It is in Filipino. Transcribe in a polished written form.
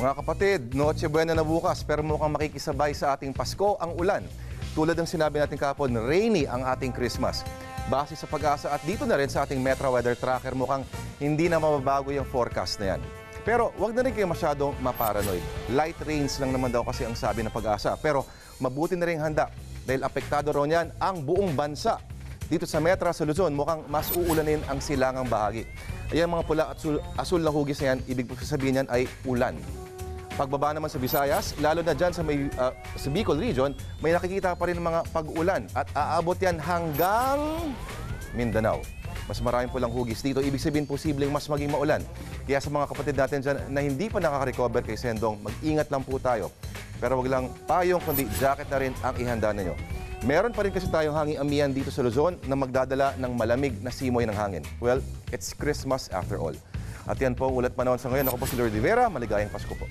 Mga kapatid, Noche Buena na bukas pero mukhang makikisabay sa ating Pasko ang ulan. Tulad ng sinabi natin kahapon, rainy ang ating Christmas. Base sa Pag-asa at dito na rin sa ating Metro Weather Tracker, mukhang hindi na mababago yung forecast na yan. Pero wag na rin kayo masyadong maparanoid. Light rains lang naman daw kasi ang sabi ng Pag-asa. Pero mabuti na rin handa dahil apektado raw niyan ang buong bansa. Dito sa Metro sa Luzon, mukhang mas uulanin ang silangang bahagi. Ayan mga pula at asul na hugis na yan, ibig sabihin yan ay ulan. Pagbaba naman sa Visayas, lalo na dyan sa Bicol region, may nakikita pa rin mga pag-ulan at aabot yan hanggang Mindanao. Mas maraming pulang hugis dito, ibig sabihin posibleng mas maging maulan. Kaya sa mga kapatid natin dyan na hindi pa nakaka-recover kay Sendong, mag-ingat lang po tayo. Pero wag lang payong kundi jacket na rin ang ihanda ninyo. Meron pa rin kasi tayong hanging amihan dito sa Luzon na magdadala ng malamig na simoy ng hangin. Well, it's Christmas after all. At yan po, ulat panahon sa ngayon. Ako po si Lord Rivera. Maligayang Pasko po.